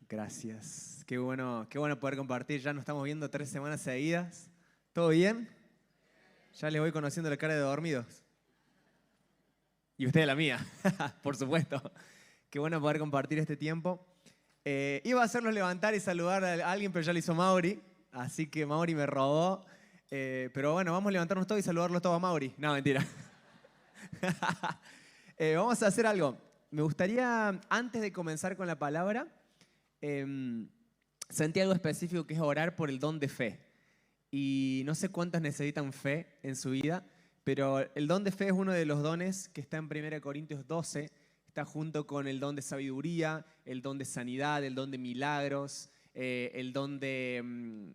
Gracias. Qué bueno poder compartir. Ya nos estamos viendo 3 semanas seguidas. ¿Todo bien? Ya les voy conociendo la cara de dormidos. Y ustedes la mía, por supuesto. Qué bueno poder compartir este tiempo. Iba a hacerlos levantar y saludar a alguien, pero ya lo hizo Mauri. Así que Mauri me robó. Pero bueno, vamos a levantarnos todos y saludarlos todos a Mauri. No, mentira. Vamos a hacer algo. Me gustaría, antes de comenzar con la palabra, sentí algo específico que es orar por el don de fe. Y no sé cuántos necesitan fe en su vida, pero el don de fe es uno de los dones que está en 1 Corintios 12. Está junto con el don de sabiduría, el don de sanidad, el don de milagros, el don de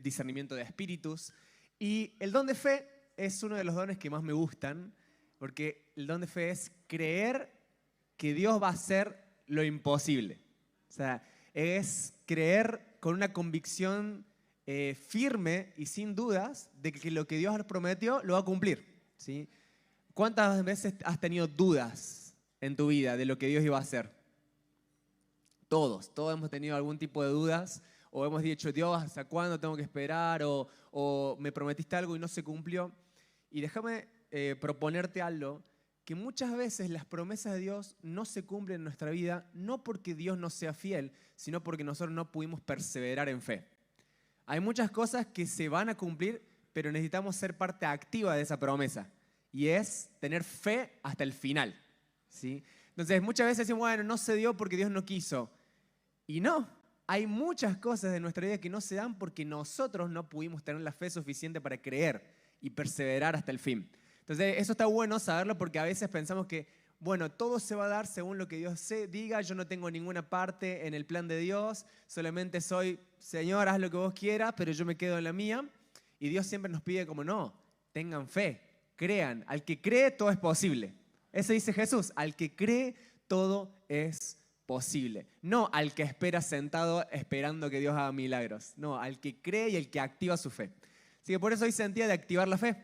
discernimiento de espíritus. Y el don de fe es uno de los dones que más me gustan, porque el don de fe es creer que Dios va a hacer lo imposible. O sea, es creer con una convicción firme y sin dudas de que lo que Dios prometió lo va a cumplir, ¿sí? ¿Cuántas veces has tenido dudas en tu vida de lo que Dios iba a hacer? Todos hemos tenido algún tipo de dudas, o hemos dicho, Dios, ¿hasta cuándo tengo que esperar? O me prometiste algo y no se cumplió. Y déjame proponerte algo, que muchas veces las promesas de Dios no se cumplen en nuestra vida, no porque Dios no sea fiel, sino porque nosotros no pudimos perseverar en fe. Hay muchas cosas que se van a cumplir, pero necesitamos ser parte activa de esa promesa. Y es tener fe hasta el final, ¿sí? Entonces, muchas veces decimos, bueno, no se dio porque Dios no quiso. Y no, hay muchas cosas de nuestra vida que no se dan porque nosotros no pudimos tener la fe suficiente para creer y perseverar hasta el fin. Entonces, eso está bueno saberlo porque a veces pensamos que, bueno, todo se va a dar según lo que Dios diga, yo no tengo ninguna parte en el plan de Dios, solamente soy, Señor, haz lo que vos quieras, pero yo me quedo en la mía. Y Dios siempre nos pide como, no, tengan fe, crean, al que cree todo es posible. Eso dice Jesús, al que cree todo es posible. No al que espera sentado esperando que Dios haga milagros, no, al que cree y el que activa su fe. Así que por eso hoy sentía de activar la fe.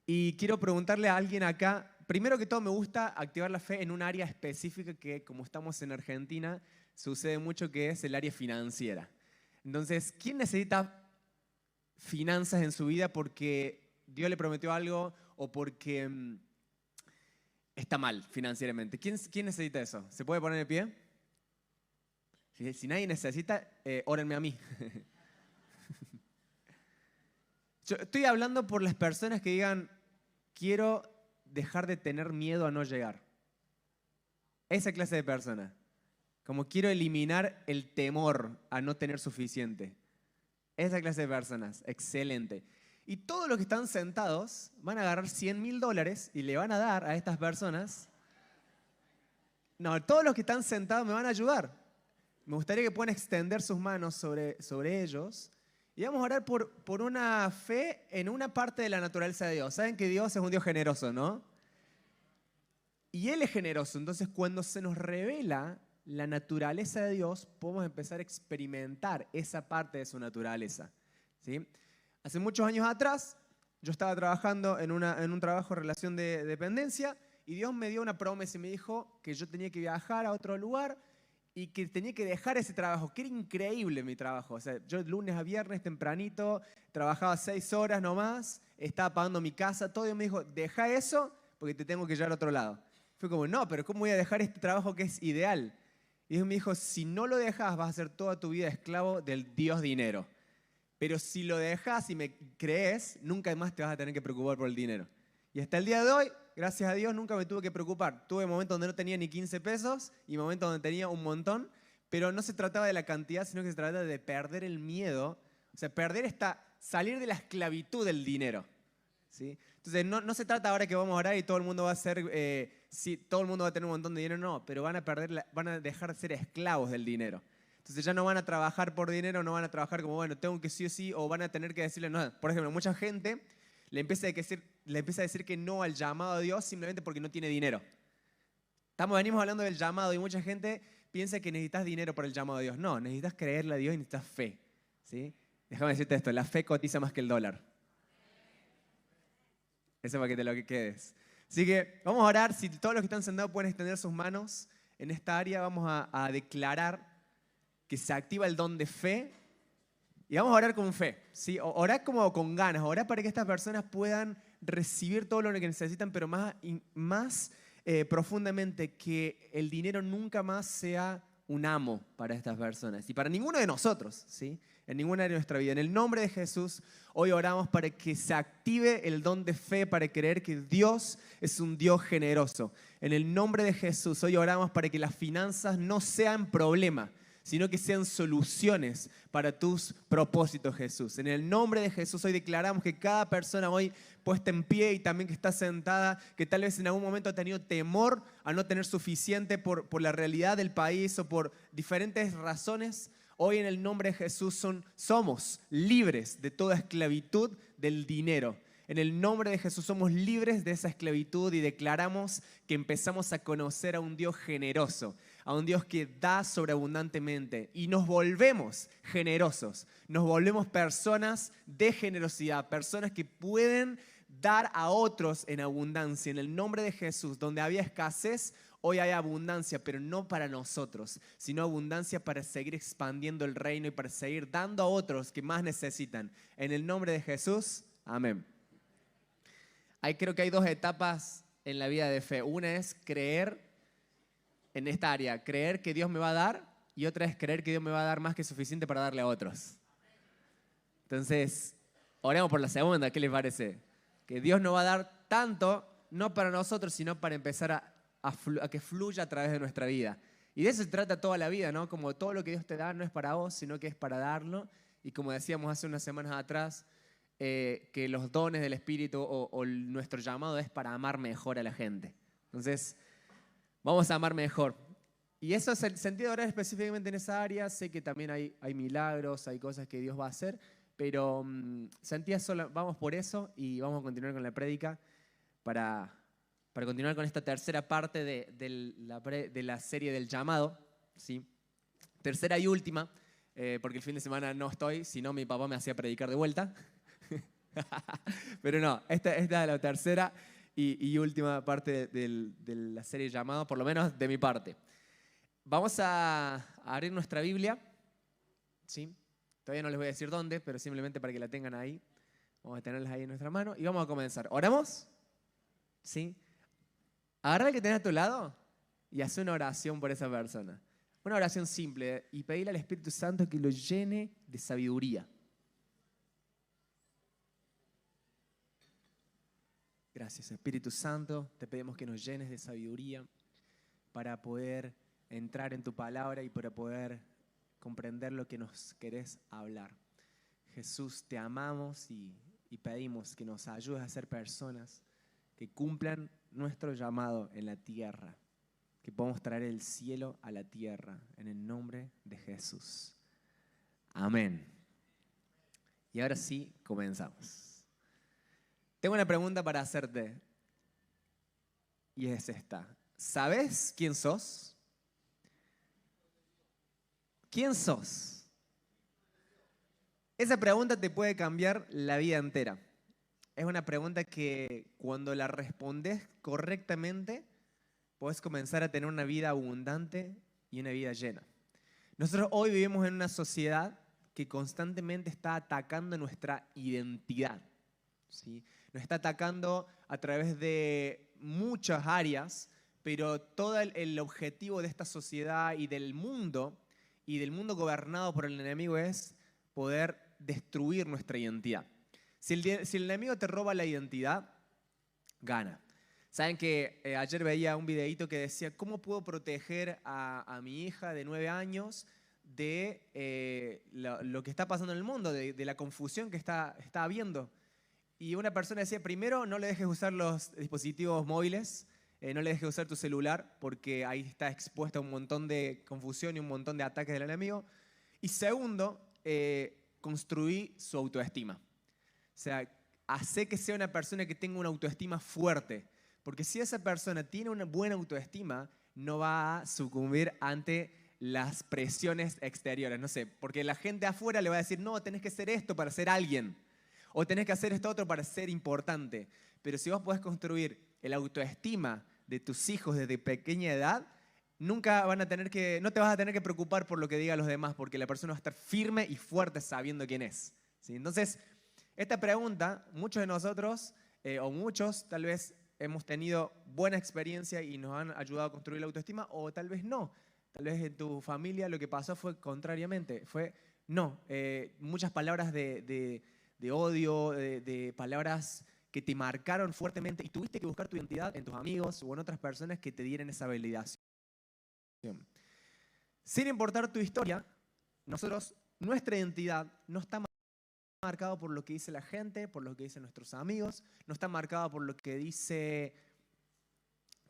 Y quiero preguntarle a alguien acá, primero que todo me gusta activar la fe en un área específica que, como estamos en Argentina, sucede mucho, que es el área financiera. Entonces, ¿quién necesita finanzas en su vida porque Dios le prometió algo o porque está mal financieramente? ¿Quién necesita eso? ¿Se puede poner de pie? Si nadie necesita, órenme a mí. Yo estoy hablando por las personas que digan, quiero dejar de tener miedo a no llegar. Esa clase de persona. Como quiero eliminar el temor a no tener suficiente. Esa clase de personas. Excelente. Y todos los que están sentados van a agarrar $100.000 y le van a dar a estas personas. No, todos los que están sentados me van a ayudar. Me gustaría que puedan extender sus manos sobre ellos. Y vamos a orar por una fe en una parte de la naturaleza de Dios. Saben que Dios es un Dios generoso, ¿no? Y Él es generoso. Entonces, cuando se nos revela la naturaleza de Dios, podemos empezar a experimentar esa parte de su naturaleza, ¿sí? Hace muchos años atrás, yo estaba trabajando en un trabajo en relación de dependencia y Dios me dio una promesa y me dijo que yo tenía que viajar a otro lugar y que tenía que dejar ese trabajo, que era increíble mi trabajo. O sea, yo de lunes a viernes tempranito, trabajaba 6 horas nomás, estaba pagando mi casa, todo, y me dijo, deja eso porque te tengo que llevar a otro lado. Fue como, no, pero ¿cómo voy a dejar este trabajo que es ideal? Y Dios me dijo, si no lo dejas, vas a ser toda tu vida esclavo del Dios dinero. Pero si lo dejas y me crees, nunca más te vas a tener que preocupar por el dinero. Y hasta el día de hoy, gracias a Dios, nunca me tuve que preocupar. Tuve momentos donde no tenía ni 15 pesos y momentos donde tenía un montón, pero no se trataba de la cantidad, sino que se trataba de perder el miedo. O sea, salir de la esclavitud del dinero, ¿sí? Entonces, no se trata ahora que vamos a orar y todo el mundo va a ser, todo el mundo va a tener un montón de dinero, no, pero van a dejar de ser esclavos del dinero. Entonces ya no van a trabajar por dinero, no van a trabajar como, bueno, tengo que sí o sí, o van a tener que decirle no. Por ejemplo, mucha gente le empieza a decir que no al llamado de Dios simplemente porque no tiene dinero. Venimos hablando del llamado y mucha gente piensa que necesitas dinero para el llamado de Dios. No, necesitas creerle a Dios y necesitas fe, ¿sí? Déjame decirte esto, la fe cotiza más que el dólar. Eso para que te lo quedes. Así que vamos a orar. Si todos los que están sentados pueden extender sus manos en esta área, vamos a declarar que se activa el don de fe. Y vamos a orar con fe, ¿sí? Orar como con ganas, orar para que estas personas puedan recibir todo lo que necesitan, pero más profundamente, que el dinero nunca más sea un amo para estas personas y para ninguno de nosotros, ¿sí? En ninguna área de nuestra vida. En el nombre de Jesús, hoy oramos para que se active el don de fe, para creer que Dios es un Dios generoso. En el nombre de Jesús, hoy oramos para que las finanzas no sean problema, sino que sean soluciones para tus propósitos, Jesús. En el nombre de Jesús, hoy declaramos que cada persona hoy puesta en pie y también que está sentada, que tal vez en algún momento ha tenido temor a no tener suficiente por la realidad del país o por diferentes razones, hoy en el nombre de Jesús somos libres de toda esclavitud del dinero. En el nombre de Jesús somos libres de esa esclavitud y declaramos que empezamos a conocer a un Dios generoso, a un Dios que da sobreabundantemente, y nos volvemos generosos, nos volvemos personas de generosidad, personas que pueden dar a otros en abundancia. En el nombre de Jesús, donde había escasez, hoy hay abundancia, pero no para nosotros, sino abundancia para seguir expandiendo el reino y para seguir dando a otros que más necesitan. En el nombre de Jesús, amén. Creo que hay dos etapas en la vida de fe. Una es creer en esta área, creer que Dios me va a dar, y otra es creer que Dios me va a dar más que suficiente para darle a otros. Entonces, oremos por la segunda, ¿qué les parece? Que Dios nos va a dar tanto, no para nosotros, sino para empezar a que fluya a través de nuestra vida. Y de eso se trata toda la vida, ¿no? Como todo lo que Dios te da no es para vos, sino que es para darlo. Y como decíamos hace unas semanas atrás, que los dones del Espíritu o nuestro llamado es para amar mejor a la gente. Entonces, vamos a amar mejor. Y eso es el sentido de orar específicamente en esa área. Sé que también hay milagros, hay cosas que Dios va a hacer, pero sentía solo, vamos por eso y vamos a continuar con la prédica para continuar con esta tercera parte de la serie del llamado, ¿sí? Tercera y última, porque el fin de semana no estoy, si no mi papá me hacía predicar de vuelta. Pero no, esta es la tercera y última parte de la serie llamado, por lo menos de mi parte. Vamos a abrir nuestra Biblia, ¿sí? Todavía no les voy a decir dónde, pero simplemente para que la tengan ahí. Vamos a tenerlas ahí en nuestra mano y vamos a comenzar. ¿Oramos? ¿Sí? Agarra el que tenés a tu lado y haz una oración por esa persona. Una oración simple y pedirle al Espíritu Santo que lo llene de sabiduría. Gracias, Espíritu Santo. Te pedimos que nos llenes de sabiduría para poder entrar en tu palabra y para poder comprender lo que nos querés hablar. Jesús, te amamos y pedimos que nos ayudes a ser personas que cumplan nuestro llamado en la tierra, que podamos traer el cielo a la tierra, en el nombre de Jesús. Amén. Y ahora sí, comenzamos. Tengo una pregunta para hacerte, y es esta. ¿Sabes quién sos? ¿Quién sos? Esa pregunta te puede cambiar la vida entera. Es una pregunta que cuando la respondes correctamente, puedes comenzar a tener una vida abundante y una vida llena. Nosotros hoy vivimos en una sociedad que constantemente está atacando nuestra identidad, ¿sí? Nos está atacando a través de muchas áreas, pero todo el objetivo de esta sociedad y del mundo gobernado por el enemigo es poder destruir nuestra identidad. Si el enemigo te roba la identidad, gana. Saben que ayer veía un videíto que decía ¿cómo puedo proteger a mi hija de 9 años de lo que está pasando en el mundo, de la confusión que está habiendo? Y una persona decía, primero, no le dejes usar los dispositivos móviles, no le dejes usar tu celular, porque ahí está expuesto a un montón de confusión y un montón de ataques del enemigo. Y segundo, construí su autoestima. O sea, hace que sea una persona que tenga una autoestima fuerte, porque si esa persona tiene una buena autoestima, no va a sucumbir ante las presiones exteriores. No sé, porque la gente afuera le va a decir, no, tenés que hacer esto para ser alguien. O tenés que hacer esto otro para ser importante. Pero si vos podés construir el autoestima de tus hijos desde pequeña edad, nunca no te vas a tener que preocupar por lo que digan los demás, porque la persona va a estar firme y fuerte sabiendo quién es. ¿Sí? Entonces, esta pregunta, muchos de nosotros, o muchos, tal vez hemos tenido buena experiencia y nos han ayudado a construir la autoestima, o tal vez no. Tal vez en tu familia lo que pasó fue contrariamente. Muchas palabras de odio, de palabras que te marcaron fuertemente y tuviste que buscar tu identidad en tus amigos o en otras personas que te dieran esa validación. Sin importar tu historia, nuestra identidad no está marcada por lo que dice la gente, por lo que dicen nuestros amigos, no está marcada por lo que dice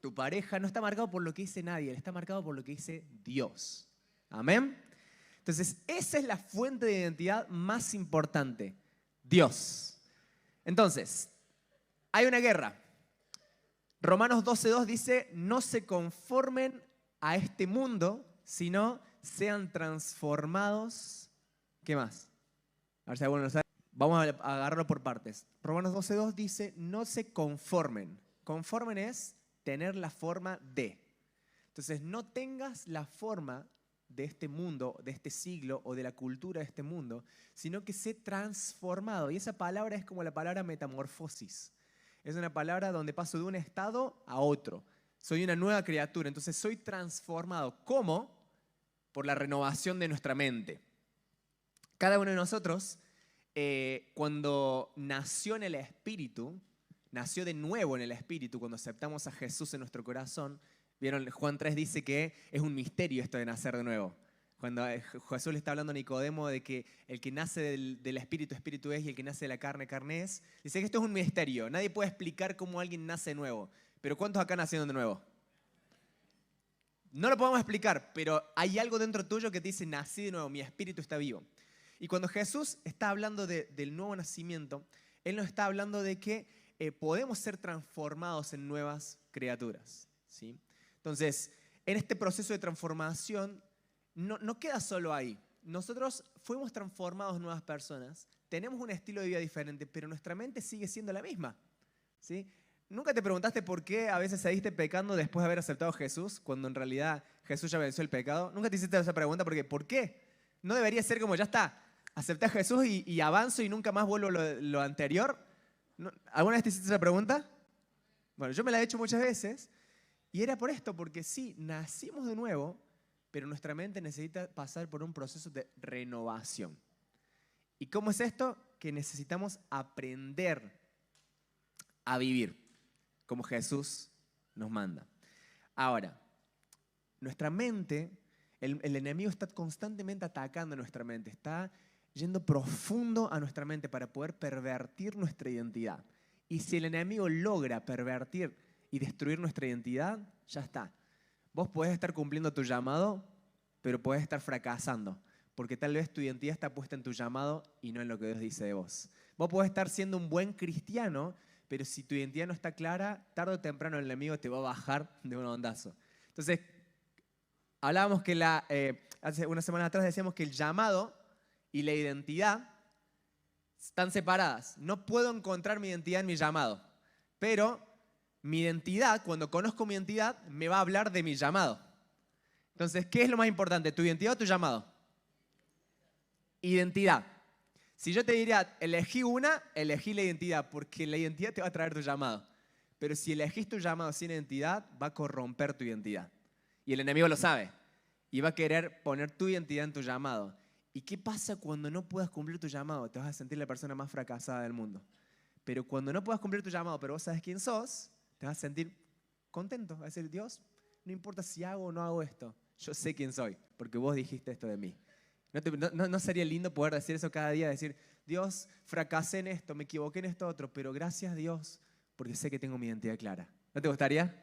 tu pareja, no está marcado por lo que dice nadie, está marcado por lo que dice Dios. ¿Amén? Entonces, esa es la fuente de identidad más importante, Dios. Entonces, hay una guerra. Romanos 12:2 dice, no se conformen a este mundo, sino sean transformados. ¿Qué más? A ver si alguno lo sabe. Vamos a agarrarlo por partes. Romanos 12:2 dice, no se conformen. Conformen es tener la forma de. Entonces, no tengas la forma de este mundo, de este siglo o de la cultura de este mundo, sino que sé transformado. Y esa palabra es como la palabra metamorfosis. Es una palabra donde paso de un estado a otro. Soy una nueva criatura, entonces soy transformado. ¿Cómo? Por la renovación de nuestra mente. Cada uno de nosotros, cuando nació en el Espíritu, nació de nuevo en el Espíritu, cuando aceptamos a Jesús en nuestro corazón. ¿Vieron? Juan 3 dice que es un misterio esto de nacer de nuevo. Cuando Jesús le está hablando a Nicodemo de que el que nace del Espíritu, Espíritu es, y el que nace de la carne, carne es, dice que esto es un misterio. Nadie puede explicar cómo alguien nace de nuevo. Pero ¿cuántos acá nacieron de nuevo? No lo podemos explicar, pero hay algo dentro tuyo que te dice, nací de nuevo, mi espíritu está vivo. Y cuando Jesús está hablando del nuevo nacimiento, Él nos está hablando de que podemos ser transformados en nuevas criaturas, ¿sí? Entonces, en este proceso de transformación, no queda solo ahí. Nosotros fuimos transformados en nuevas personas, tenemos un estilo de vida diferente, pero nuestra mente sigue siendo la misma, ¿sí? ¿Nunca te preguntaste por qué a veces seguiste pecando después de haber aceptado a Jesús, cuando en realidad Jesús ya venció el pecado? ¿Nunca te hiciste esa pregunta? Porque, ¿por qué? No debería ser como, ya está, acepté a Jesús y avanzo y nunca más vuelvo a lo anterior. ¿Alguna vez te hiciste esa pregunta? Bueno, yo me la he hecho muchas veces. Y era por esto, porque sí, nacimos de nuevo, pero nuestra mente necesita pasar por un proceso de renovación. ¿Y cómo es esto? Que necesitamos aprender a vivir como Jesús nos manda. Ahora, nuestra mente, el enemigo está constantemente atacando nuestra mente, está yendo profundo a nuestra mente para poder pervertir nuestra identidad. Y si el enemigo logra pervertir y destruir nuestra identidad, ya está. Vos podés estar cumpliendo tu llamado, pero podés estar fracasando, porque tal vez tu identidad está puesta en tu llamado y no en lo que Dios dice de vos. Vos podés estar siendo un buen cristiano, pero si tu identidad no está clara, tarde o temprano el enemigo te va a bajar de un ondazo. Entonces, hablábamos que hace una semana atrás decíamos que el llamado y la identidad están separadas. No puedo encontrar mi identidad en mi llamado, pero mi identidad, cuando conozco mi identidad, me va a hablar de mi llamado. Entonces, ¿qué es lo más importante? ¿Tu identidad o tu llamado? Identidad. Si yo te diría, elegí la identidad, porque la identidad te va a traer tu llamado. Pero si elegís tu llamado sin identidad, va a corromper tu identidad. Y el enemigo lo sabe. Y va a querer poner tu identidad en tu llamado. ¿Y qué pasa cuando no puedas cumplir tu llamado? Te vas a sentir la persona más fracasada del mundo. Pero cuando no puedas cumplir tu llamado, pero vos sabes quién sos, te vas a sentir contento. Vas a decir, Dios, no importa si hago o no hago esto. Yo sé quién soy, porque vos dijiste esto de mí. ¿No sería lindo poder decir eso cada día? Decir, Dios, fracasé en esto, me equivoqué en esto otro, pero gracias a Dios, porque sé que tengo mi identidad clara. ¿No te gustaría?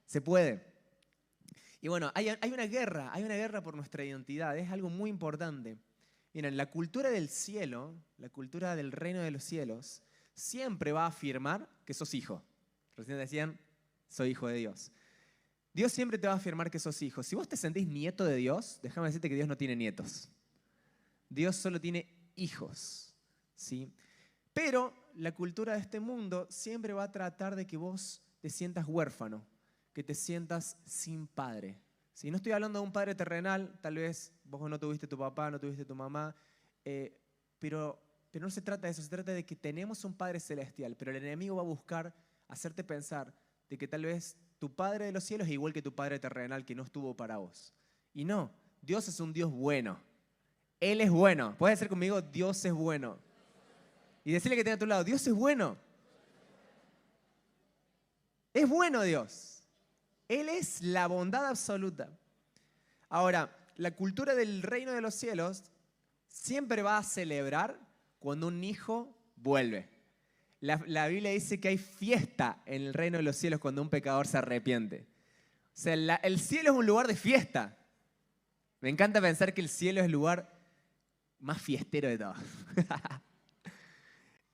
Se puede. Y bueno, hay una guerra por nuestra identidad. Es algo muy importante. Miren, la cultura del cielo, la cultura del reino de los cielos, siempre va a afirmar que sos hijo. Recién decían, soy hijo de Dios. Dios siempre te va a afirmar que sos hijo. Si vos te sentís nieto de Dios, déjame decirte que Dios no tiene nietos. Dios solo tiene hijos, ¿sí? Pero la cultura de este mundo siempre va a tratar de que vos te sientas huérfano, que te sientas sin padre. Si no estoy hablando de un padre terrenal, tal vez vos no tuviste tu papá, no tuviste tu mamá, pero no se trata de eso, se trata de que tenemos un Padre celestial, pero el enemigo va a buscar hacerte pensar de que tal vez tu Padre de los cielos es igual que tu Padre terrenal que no estuvo para vos. Y no, Dios es un Dios bueno. Él es bueno. ¿Puedes decir conmigo, Dios es bueno? Y decirle que tenga a tu lado, Dios es bueno. Es bueno Dios. Él es la bondad absoluta. Ahora, la cultura del reino de los cielos siempre va a celebrar cuando un hijo vuelve. La Biblia dice que hay fiesta en el reino de los cielos cuando un pecador se arrepiente. O sea, el cielo es un lugar de fiesta. Me encanta pensar que el cielo es el lugar más fiestero de todos.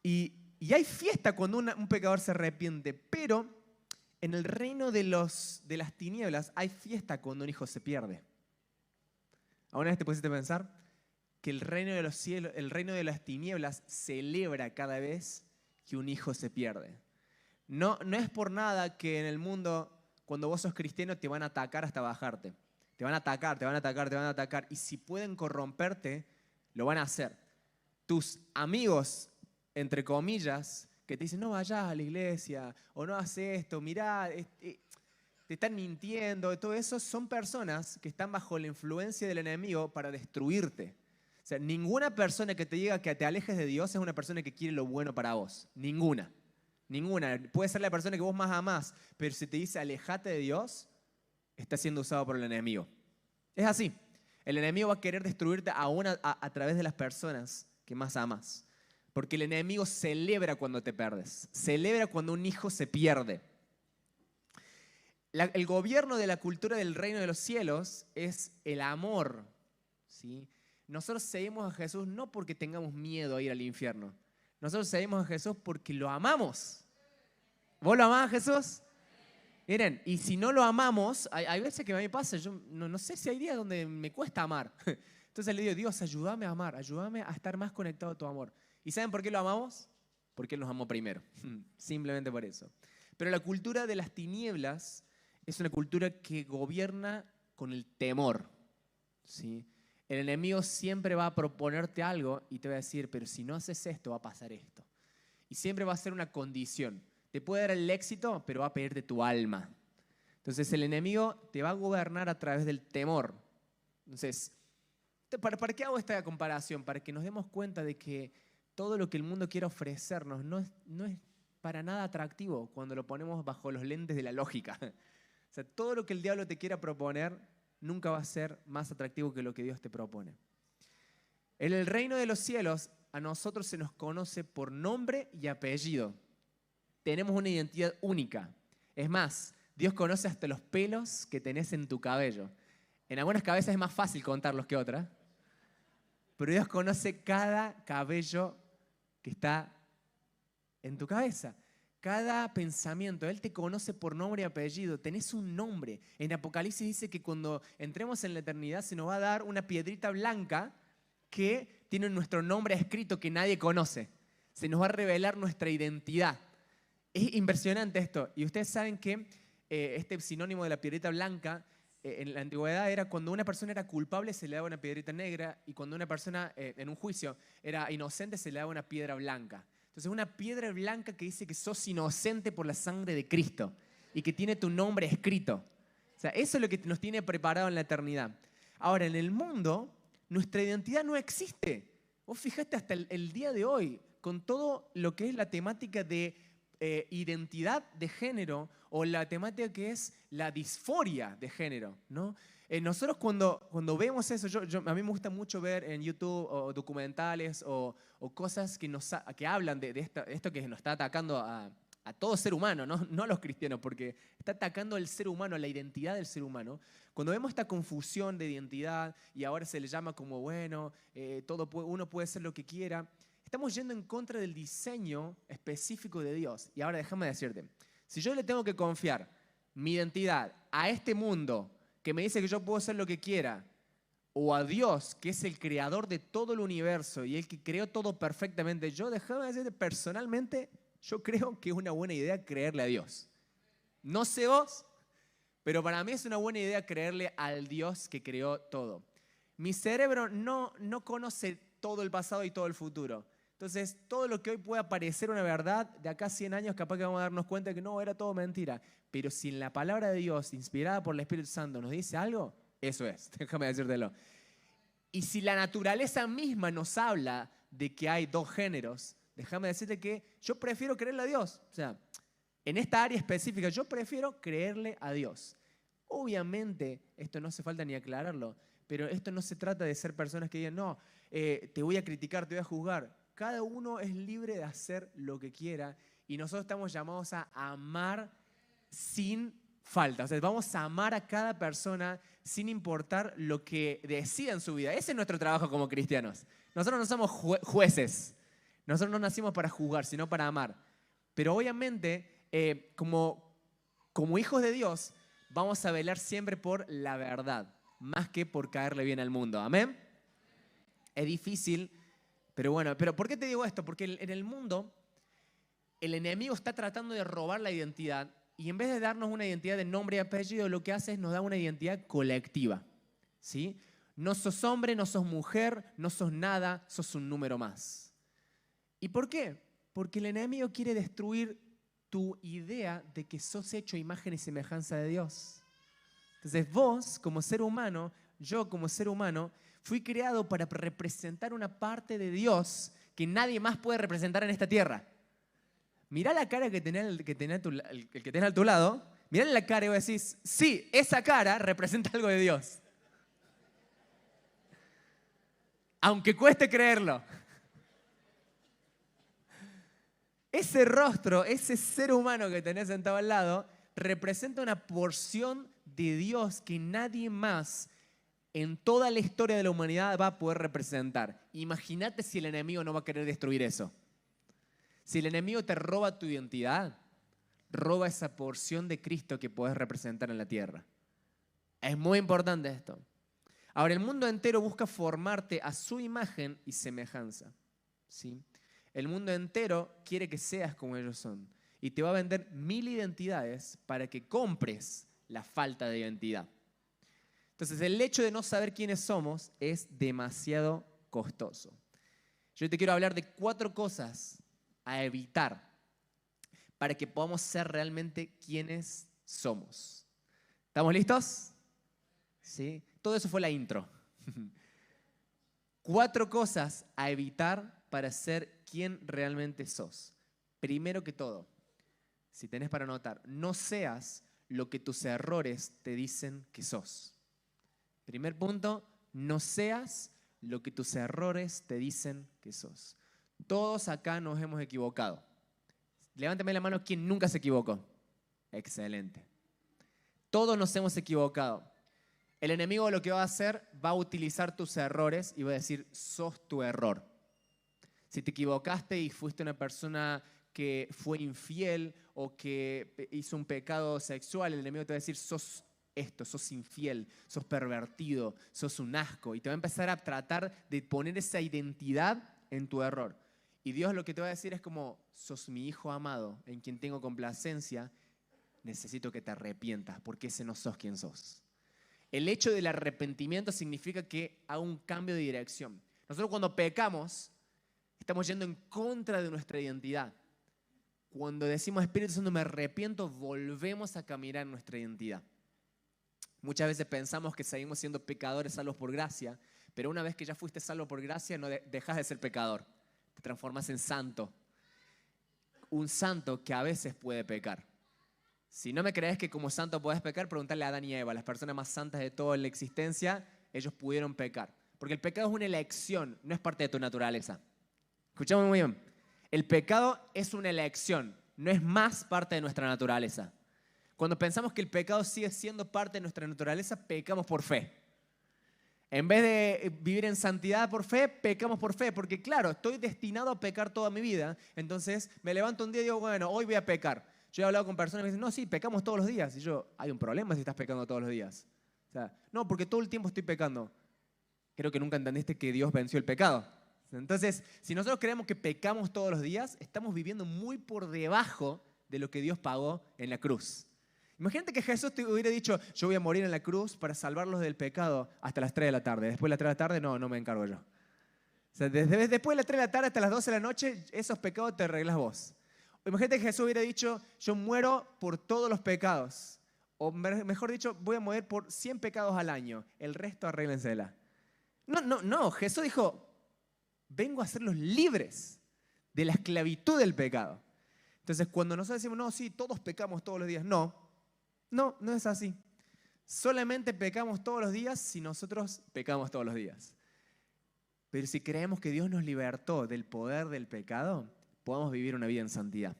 y hay fiesta cuando un pecador se arrepiente, pero en el reino de las tinieblas hay fiesta cuando un hijo se pierde. ¿Alguna vez te pusiste a pensar que el reino de los cielos, el reino de las tinieblas celebra cada vez que un hijo se pierde? No es por nada que en el mundo, cuando vos sos cristiano, te van a atacar hasta bajarte. Te van a atacar, te van a atacar, te van a atacar. Y si pueden corromperte, lo van a hacer. Tus amigos, entre comillas, que te dicen, no vayas a la iglesia, o no haces esto, mirá, te están mintiendo, todo eso, son personas que están bajo la influencia del enemigo para destruirte. O sea, ninguna persona que te diga que te alejes de Dios es una persona que quiere lo bueno para vos. Ninguna. Ninguna. Puede ser la persona que vos más amás, pero si te dice alejate de Dios, está siendo usado por el enemigo. Es así. El enemigo va a querer destruirte aún a través de las personas que más amas. Porque el enemigo celebra cuando te perdes. Celebra cuando un hijo se pierde. El gobierno de la cultura del reino de los cielos es el amor, ¿sí? Nosotros seguimos a Jesús no porque tengamos miedo a ir al infierno. Nosotros seguimos a Jesús porque lo amamos. ¿Vos lo amás a Jesús? Miren, y si no lo amamos, hay veces que a mí me pasa, yo no sé si hay días donde me cuesta amar. Entonces le digo, Dios, ayúdame a amar, ayúdame a estar más conectado a tu amor. ¿Y saben por qué lo amamos? Porque Él nos amó primero. Simplemente por eso. Pero la cultura de las tinieblas es una cultura que gobierna con el temor, ¿sí? El enemigo siempre va a proponerte algo y te va a decir, pero si no haces esto, va a pasar esto. Y siempre va a ser una condición. Te puede dar el éxito, pero va a pedirte tu alma. Entonces el enemigo te va a gobernar a través del temor. Entonces, ¿para qué hago esta comparación? Para que nos demos cuenta de que todo lo que el mundo quiere ofrecernos no es para nada atractivo cuando lo ponemos bajo los lentes de la lógica. O sea, todo lo que el diablo te quiera proponer nunca va a ser más atractivo que lo que Dios te propone. En el reino de los cielos, a nosotros se nos conoce por nombre y apellido. Tenemos una identidad única. Es más, Dios conoce hasta los pelos que tenés en tu cabello. En algunas cabezas es más fácil contarlos que otras, pero Dios conoce cada cabello que está en tu cabeza. Cada pensamiento, Él te conoce por nombre y apellido, tenés un nombre. En Apocalipsis dice que cuando entremos en la eternidad se nos va a dar una piedrita blanca que tiene nuestro nombre escrito que nadie conoce. Se nos va a revelar nuestra identidad. Es impresionante esto. Y ustedes saben que este sinónimo de la piedrita blanca, en la antigüedad era cuando una persona era culpable se le daba una piedrita negra y cuando una persona en un juicio era inocente se le daba una piedra blanca. Entonces una piedra blanca que dice que sos inocente por la sangre de Cristo y que tiene tu nombre escrito. O sea, eso es lo que nos tiene preparado en la eternidad. Ahora, en el mundo, nuestra identidad no existe. Vos fijate hasta el día de hoy, con todo lo que es la temática de identidad de género o la temática que es la disforia de género, ¿no? Nosotros cuando vemos eso, a mí me gusta mucho ver en YouTube o documentales o cosas que hablan de esto que nos está atacando a todo ser humano, no a los cristianos, porque está atacando al ser humano, a la identidad del ser humano. Cuando vemos esta confusión de identidad y ahora se le llama como, bueno, uno puede ser lo que quiera, estamos yendo en contra del diseño específico de Dios. Y ahora déjame decirte, si yo le tengo que confiar mi identidad a este mundo que me dice que yo puedo hacer lo que quiera, o a Dios, que es el creador de todo el universo y el que creó todo perfectamente, déjame decirte, personalmente, yo creo que es una buena idea creerle a Dios. No sé vos, pero para mí es una buena idea creerle al Dios que creó todo. Mi cerebro no conoce todo el pasado y todo el futuro. Entonces, todo lo que hoy pueda parecer una verdad, de acá a 100 años capaz que vamos a darnos cuenta que no, era todo mentira. Pero si en la palabra de Dios, inspirada por el Espíritu Santo, nos dice algo, eso es, déjame decírtelo. Y si la naturaleza misma nos habla de que hay dos géneros, déjame decirte que yo prefiero creerle a Dios. O sea, en esta área específica, yo prefiero creerle a Dios. Obviamente, esto no hace falta ni aclararlo, pero esto no se trata de ser personas que digan, no, te voy a criticar, te voy a juzgar. Cada uno es libre de hacer lo que quiera y nosotros estamos llamados a amar sin falta. O sea, vamos a amar a cada persona sin importar lo que decida en su vida. Ese es nuestro trabajo como cristianos. Nosotros no somos jueces. Nosotros no nacimos para juzgar, sino para amar. Pero obviamente, como hijos de Dios, vamos a velar siempre por la verdad, más que por caerle bien al mundo. ¿Amén? Es difícil, pero bueno. ¿Pero por qué te digo esto? Porque en el mundo, el enemigo está tratando de robar la identidad y en vez de darnos una identidad de nombre y apellido, lo que hace es nos da una identidad colectiva. ¿Sí? No sos hombre, no sos mujer, no sos nada, sos un número más. ¿Y por qué? Porque el enemigo quiere destruir tu idea de que sos hecho a imagen y semejanza de Dios. Entonces vos, como ser humano, yo como ser humano, fui creado para representar una parte de Dios que nadie más puede representar en esta tierra. Mirá la cara que tenés el que tenés a tu lado, mirá la cara y vos decís, sí, esa cara representa algo de Dios. Aunque cueste creerlo. Ese rostro, ese ser humano que tenés sentado al lado, representa una porción de Dios que nadie más en toda la historia de la humanidad va a poder representar. Imagínate si el enemigo no va a querer destruir eso. Si el enemigo te roba tu identidad, roba esa porción de Cristo que podés representar en la tierra. Es muy importante esto. Ahora, el mundo entero busca formarte a su imagen y semejanza. ¿Sí? El mundo entero quiere que seas como ellos son. Y te va a vender 1000 identidades para que compres la falta de identidad. Entonces, el hecho de no saber quiénes somos es demasiado costoso. Yo te quiero hablar de 4 cosas a evitar para que podamos ser realmente quienes somos. ¿Estamos listos? ¿Sí? Todo eso fue la intro. 4 cosas a evitar para ser quien realmente sos. Primero que todo, si tenés para anotar, no seas lo que tus errores te dicen que sos. Primer punto, no seas lo que tus errores te dicen que sos. Todos acá nos hemos equivocado. Levántame la mano quien nunca se equivocó. Excelente. Todos nos hemos equivocado. El enemigo lo que va a hacer, va a utilizar tus errores y va a decir, sos tu error. Si te equivocaste y fuiste una persona que fue infiel o que hizo un pecado sexual, el enemigo te va a decir, sos esto, sos infiel, sos pervertido, sos un asco. Y te va a empezar a tratar de poner esa identidad en tu error. Y Dios lo que te va a decir es como, sos mi hijo amado, en quien tengo complacencia, necesito que te arrepientas, porque ese no sos quien sos. El hecho del arrepentimiento significa que hago un cambio de dirección. Nosotros cuando pecamos, estamos yendo en contra de nuestra identidad. Cuando decimos Espíritu Santo me arrepiento, volvemos a caminar en nuestra identidad. Muchas veces pensamos que seguimos siendo pecadores salvos por gracia, pero una vez que ya fuiste salvo por gracia, no dejas de ser pecador. Te transformas en santo. Un santo que a veces puede pecar. Si no me crees que como santo podés pecar, preguntale a Adán y Eva, las personas más santas de toda la existencia, ellos pudieron pecar. Porque el pecado es una elección, no es parte de tu naturaleza. Escuchame muy bien. El pecado es una elección, no es más parte de nuestra naturaleza. Cuando pensamos que el pecado sigue siendo parte de nuestra naturaleza, pecamos por fe. En vez de vivir en santidad por fe, pecamos por fe. Porque claro, estoy destinado a pecar toda mi vida. Entonces me levanto un día y digo, bueno, hoy voy a pecar. Yo he hablado con personas que me dicen, no, sí, pecamos todos los días. Y yo, hay un problema si estás pecando todos los días. O sea, no, porque todo el tiempo estoy pecando. Creo que nunca entendiste que Dios venció el pecado. Entonces, si nosotros creemos que pecamos todos los días, estamos viviendo muy por debajo de lo que Dios pagó en la cruz. Imagínate que Jesús te hubiera dicho, yo voy a morir en la cruz para salvarlos del pecado hasta las 3 de la tarde. Después de las 3 de la tarde, no me encargo yo. O sea, después de las 3 de la tarde hasta las 12 de la noche, esos pecados te arreglas vos. O imagínate que Jesús hubiera dicho, yo muero por todos los pecados. O mejor dicho, voy a morir por 100 pecados al año. El resto arréglensela. No. Jesús dijo, vengo a hacerlos libres de la esclavitud del pecado. Entonces, cuando nosotros decimos, no, sí, todos pecamos todos los días. No es así. Solamente pecamos todos los días si nosotros pecamos todos los días. Pero si creemos que Dios nos libertó del poder del pecado, podemos vivir una vida en santidad.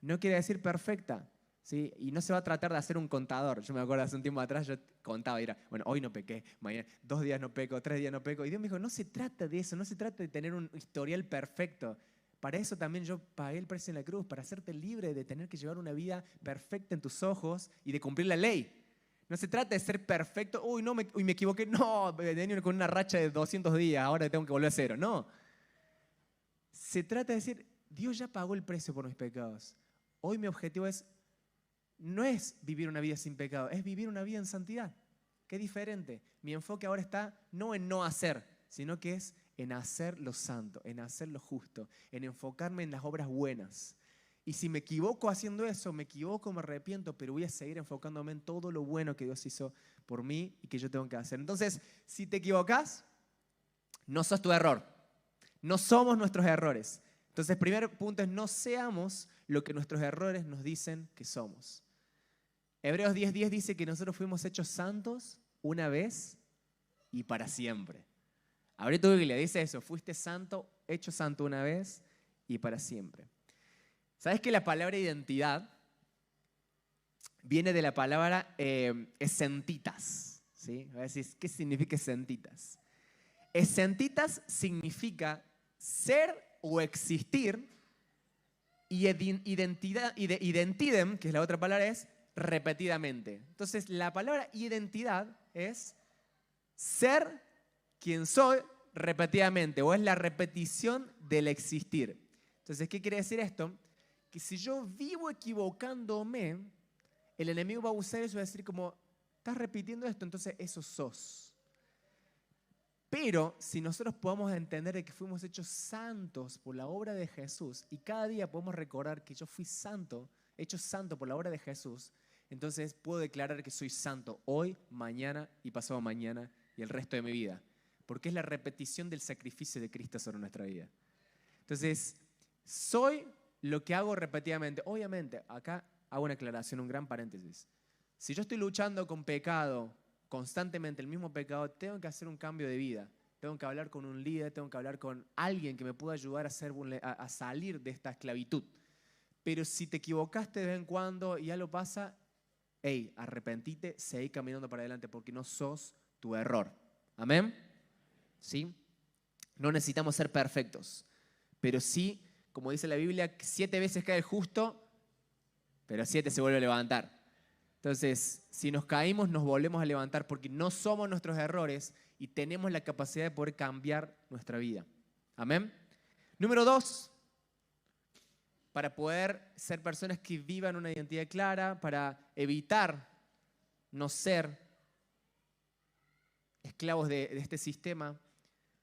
No quiere decir perfecta, ¿sí? Y no se va a tratar de hacer un contador. Yo me acuerdo hace un tiempo atrás, yo contaba, y era, bueno, hoy no pequé, mañana 2 días no peco, 3 días no peco. Y Dios me dijo, no se trata de eso, no se trata de tener un historial perfecto. Para eso también yo pagué el precio en la cruz, para hacerte libre de tener que llevar una vida perfecta en tus ojos y de cumplir la ley. No se trata de ser perfecto, me equivoqué, venía con una racha de 200 días, ahora tengo que volver a cero. No. Se trata de decir, Dios ya pagó el precio por mis pecados. Hoy mi objetivo no es vivir una vida sin pecado, es vivir una vida en santidad. Qué diferente. Mi enfoque ahora está no en no hacer, sino que es en hacer lo santo, en hacer lo justo, en enfocarme en las obras buenas. Y si me equivoco haciendo eso, me arrepiento, pero voy a seguir enfocándome en todo lo bueno que Dios hizo por mí y que yo tengo que hacer. Entonces, si te equivocas, no sos tu error. No somos nuestros errores. Entonces, primer punto es no seamos lo que nuestros errores nos dicen que somos. Hebreos 10:10 dice que nosotros fuimos hechos santos una vez y para siempre. Abre tu Biblia, dice eso, fuiste santo, hecho santo una vez y para siempre. ¿Sabes que la palabra identidad viene de la palabra esentitas? ¿Sí? A ver, ¿qué significa esentitas? Esentitas significa ser o existir, y identidem, que es la otra palabra, es repetidamente. Entonces, la palabra identidad es ser quien soy repetidamente, o es la repetición del existir. Entonces, ¿qué quiere decir esto? Que si yo vivo equivocándome, el enemigo va a usar eso y va a decir como, estás repitiendo esto, entonces eso sos. Pero si nosotros podemos entender de que fuimos hechos santos por la obra de Jesús y cada día podemos recordar que yo fui santo, hecho santo por la obra de Jesús, entonces puedo declarar que soy santo hoy, mañana y pasado mañana y el resto de mi vida. Porque es la repetición del sacrificio de Cristo sobre nuestra vida. Entonces, soy lo que hago repetidamente. Obviamente, acá hago una aclaración, un gran paréntesis. Si yo estoy luchando con pecado, constantemente el mismo pecado, tengo que hacer un cambio de vida. Tengo que hablar con un líder, tengo que hablar con alguien que me pueda ayudar a salir de esta esclavitud. Pero si te equivocaste de vez en cuando y ya lo pasa, arrepentite, seguí caminando para adelante porque no sos tu error. ¿Amén? ¿Sí? No necesitamos ser perfectos, pero sí, como dice la Biblia, 7 veces cae el justo, pero 7 se vuelve a levantar. Entonces, si nos caímos, nos volvemos a levantar porque no somos nuestros errores y tenemos la capacidad de poder cambiar nuestra vida. ¿Amén? Número 2, para poder ser personas que vivan una identidad clara, para evitar no ser esclavos de este sistema,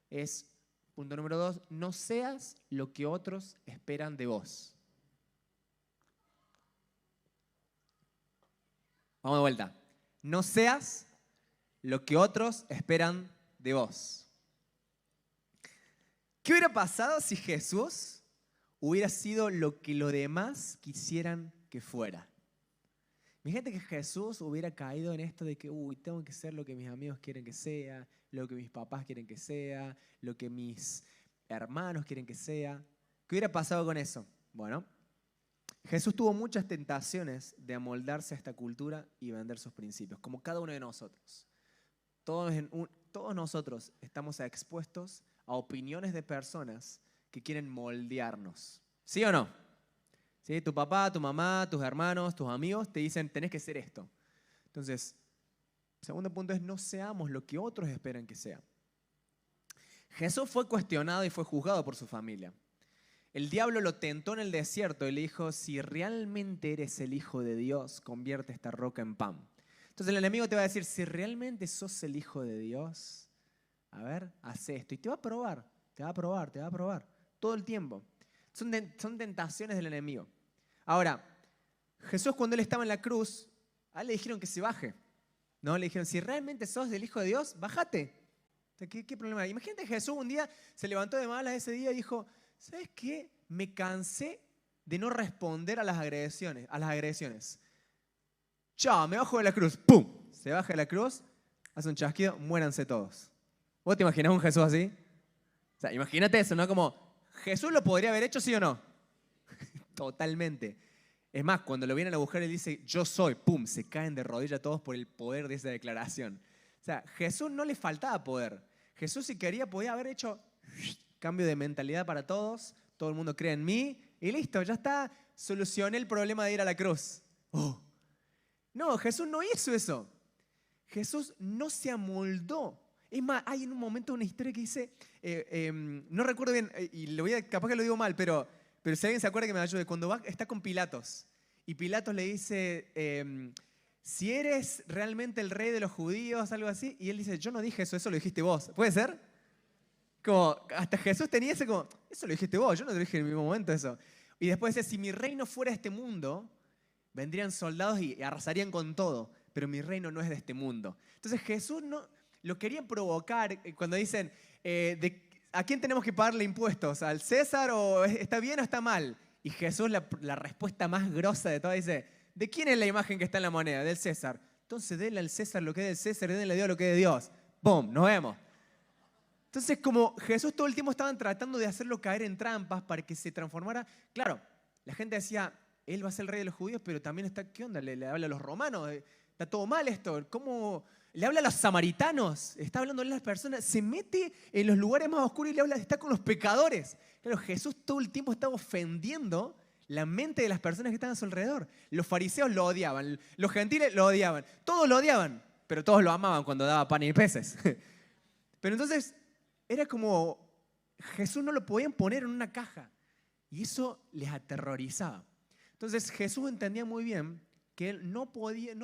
es, punto número 2, no seas lo que otros esperan de vos. Vamos de vuelta. No seas lo que otros esperan de vos. ¿Qué hubiera pasado si Jesús hubiera sido lo que los demás quisieran que fuera? Imagínate que Jesús hubiera caído en esto de que, tengo que ser lo que mis amigos quieren que sea, lo que mis papás quieren que sea, lo que mis hermanos quieren que sea. ¿Qué hubiera pasado con eso? Bueno, Jesús tuvo muchas tentaciones de amoldarse a esta cultura y vender sus principios, como cada uno de nosotros. Todos nosotros estamos expuestos a opiniones de personas que quieren moldearnos. ¿Sí o no? ¿Sí? Tu papá, tu mamá, tus hermanos, tus amigos te dicen, tenés que ser esto. Entonces, segundo punto es, no seamos lo que otros esperan que sea. Jesús fue cuestionado y fue juzgado por su familia. El diablo lo tentó en el desierto y le dijo, si realmente eres el Hijo de Dios, convierte esta roca en pan. Entonces el enemigo te va a decir, si realmente sos el Hijo de Dios, a ver, haz esto. Y te va a probar, te va a probar, te va a probar, todo el tiempo. Son tentaciones del enemigo. Ahora, Jesús cuando él estaba en la cruz, a él le dijeron que se baje. ¿No? Le dijeron, si realmente sos del Hijo de Dios, bájate. ¿Qué problema hay? Imagínate que Jesús un día se levantó de malas ese día y dijo, ¿sabes qué? Me cansé de no responder a las agresiones. Chao, me bajo de la cruz. ¡Pum! Se baja de la cruz, hace un chasquido, muéranse todos. ¿Vos te imaginás un Jesús así? O sea, imagínate eso, ¿no? Como, ¿Jesús lo podría haber hecho, sí o no? Totalmente. Es más, cuando lo vienen a buscar, él dice, yo soy, ¡pum! Se caen de rodillas todos por el poder de esa declaración. O sea, Jesús no le faltaba poder. Jesús, si quería, podía haber hecho cambio de mentalidad para todos, todo el mundo cree en mí, y listo, ya está, solucioné el problema de ir a la cruz. Oh. No, Jesús no hizo eso. Jesús no se amoldó. Es más, hay en un momento una historia que dice, no recuerdo bien, y capaz que lo digo mal, pero si alguien se acuerda que me ayude, cuando está con Pilatos, y Pilatos le dice, si eres realmente el rey de los judíos, algo así, y él dice, yo no dije eso, eso lo dijiste vos. ¿Puede ser? Como, hasta Jesús tenía ese como, eso lo dijiste vos, yo no te lo dije en el mismo momento eso. Y después dice, si mi reino fuera este mundo, vendrían soldados y arrasarían con todo, pero mi reino no es de este mundo. Entonces Jesús no, lo querían provocar cuando dicen, ¿a quién tenemos que pagarle impuestos? ¿Al César o está bien o está mal? Y Jesús, la respuesta más grosa de todas, dice, ¿de quién es la imagen que está en la moneda? Del César. Entonces denle al César lo que es del César y denle a Dios lo que es de Dios. ¡Bum! Nos vemos. Entonces, como Jesús todo el tiempo estaban tratando de hacerlo caer en trampas para que se transformara. Claro, la gente decía, él va a ser el rey de los judíos, pero también está, ¿qué onda? Le habla a los romanos, está todo mal esto. ¿Cómo? Le habla a los samaritanos, está hablando a las personas, se mete en los lugares más oscuros y le habla, está con los pecadores. Claro, Jesús todo el tiempo estaba ofendiendo la mente de las personas que estaban a su alrededor. Los fariseos lo odiaban, los gentiles lo odiaban, todos lo odiaban, pero todos lo amaban cuando daba pan y peces. Pero entonces era como Jesús no lo podían poner en una caja y eso les aterrorizaba. Entonces Jesús entendía muy bien que él no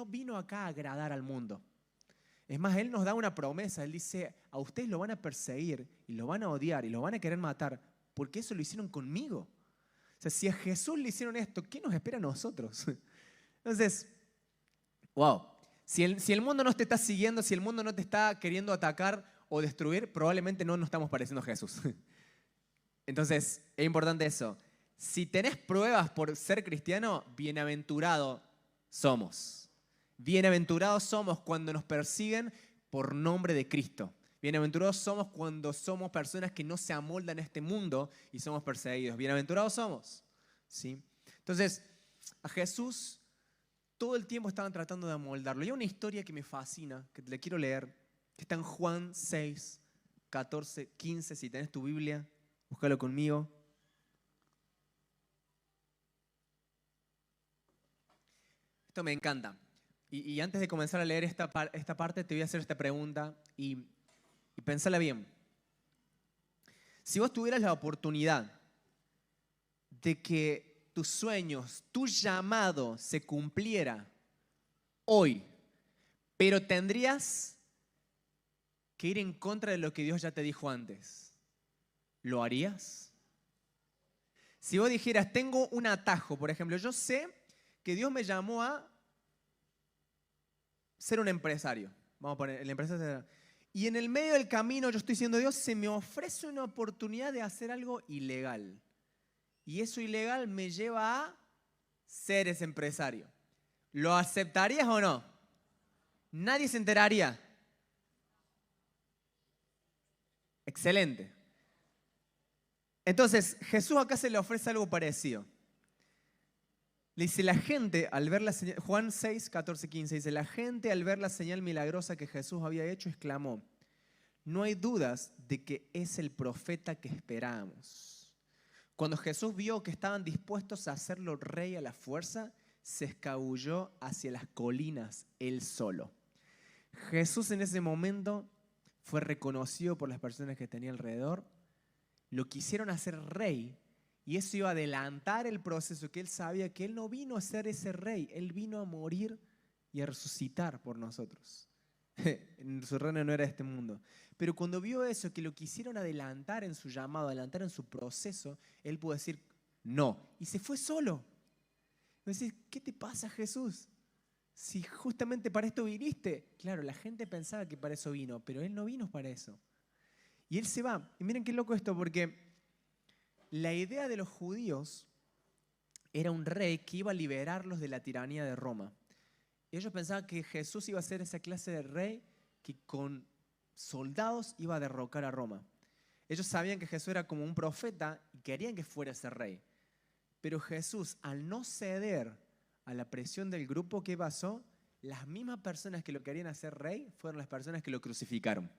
vino acá a agradar al mundo. Es más, él nos da una promesa. Él dice, a ustedes lo van a perseguir y lo van a odiar y lo van a querer matar porque eso lo hicieron conmigo. O sea, si a Jesús le hicieron esto, ¿qué nos espera a nosotros? Entonces, wow. Si el mundo no te está siguiendo, si el mundo no te está queriendo atacar o destruir, probablemente no nos estamos pareciendo a Jesús. Entonces, es importante eso. Si tenés pruebas por ser cristiano, bienaventurado somos. Bienaventurados somos cuando nos persiguen por nombre de Cristo. Bienaventurados somos cuando somos personas que no se amoldan a este mundo y somos perseguidos. Bienaventurados somos. ¿Sí? Entonces, a Jesús todo el tiempo estaban tratando de amoldarlo. Y hay una historia que me fascina, que te la quiero leer, que está en Juan 6, 14, 15. Si tenés tu Biblia, búscalo conmigo. Esto me encanta. Y antes de comenzar a leer esta parte, te voy a hacer esta pregunta y pensala bien. Si vos tuvieras la oportunidad de que tus sueños, tu llamado se cumpliera hoy, pero tendrías que ir en contra de lo que Dios ya te dijo antes, ¿lo harías? Si vos dijeras, tengo un atajo, por ejemplo, yo sé que Dios me llamó a ser un empresario. Vamos a poner, el empresario. Y en el medio del camino yo estoy diciendo, Dios, se me ofrece una oportunidad de hacer algo ilegal. Y eso ilegal me lleva a ser ese empresario. ¿Lo aceptarías o no? Nadie se enteraría. Excelente. Entonces, Jesús acá se le ofrece algo parecido. Le dice, la gente al ver la señal, Juan 6, 14, 15, dice, la gente al ver la señal milagrosa que Jesús había hecho, exclamó, no hay dudas de que es el profeta que esperábamos. Cuando Jesús vio que estaban dispuestos a hacerlo rey a la fuerza, se escabulló hacia las colinas él solo. Jesús en ese momento fue reconocido por las personas que tenía alrededor, lo quisieron hacer rey Y eso iba a adelantar el proceso, que él sabía que él no vino a ser ese rey, él vino a morir y a resucitar por nosotros. Su reino no era de este mundo. Pero cuando vio eso, que lo quisieron adelantar en su llamado, adelantar en su proceso, él pudo decir no. Y se fue solo. Y decís, ¿qué te pasa, Jesús? Si justamente para esto viniste. Claro, la gente pensaba que para eso vino, pero él no vino para eso. Y él se va. Y miren qué loco esto, porque la idea de los judíos era un rey que iba a liberarlos de la tiranía de Roma. Ellos pensaban que Jesús iba a ser esa clase de rey que con soldados iba a derrocar a Roma. Ellos sabían que Jesús era como un profeta y querían que fuera ese rey. Pero Jesús, al no ceder a la presión del grupo, ¿qué pasó? Las mismas personas que lo querían hacer rey fueron las personas que lo crucificaron.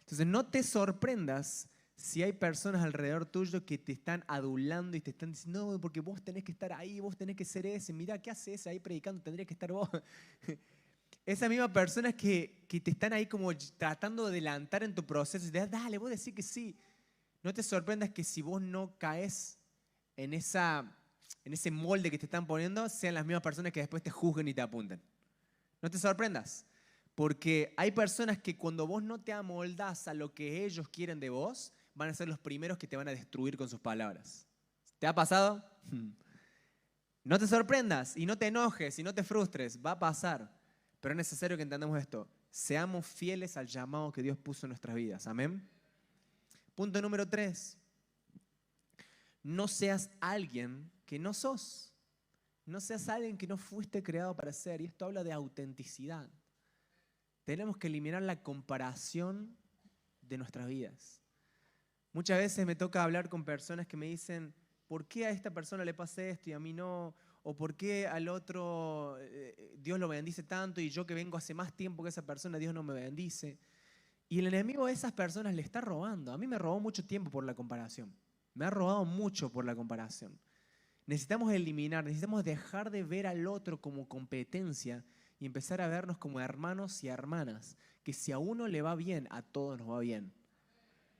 Entonces no te sorprendas si hay personas alrededor tuyo que te están adulando y te están diciendo, no, porque vos tenés que estar ahí, vos tenés que ser ese, mirá, ¿qué haces ahí predicando? Tendría que estar vos. Esas mismas personas que te están ahí como tratando de adelantar en tu proceso y te dan, dale, vos decís que sí. No te sorprendas que si vos no caes en ese molde que te están poniendo, sean las mismas personas que después te juzguen y te apunten. No te sorprendas, porque hay personas que cuando vos no te amoldás a lo que ellos quieren de vos, van a ser los primeros que te van a destruir con sus palabras. ¿Te ha pasado? No te sorprendas y no te enojes y no te frustres, va a pasar. Pero es necesario que entendamos esto. Seamos fieles al llamado que Dios puso en nuestras vidas. Amén. Punto número 3. No seas alguien que no sos. No seas alguien que no fuiste creado para ser. Y esto habla de autenticidad. Tenemos que eliminar la comparación de nuestras vidas. Muchas veces me toca hablar con personas que me dicen, ¿por qué a esta persona le pasa esto y a mí no? ¿O por qué al otro Dios lo bendice tanto y yo que vengo hace más tiempo que esa persona, Dios no me bendice? Y el enemigo de esas personas le está robando. A mí me robó mucho tiempo por la comparación. Me ha robado mucho por la comparación. Necesitamos eliminar, necesitamos dejar de ver al otro como competencia y empezar a vernos como hermanos y hermanas. Que si a uno le va bien, a todos nos va bien.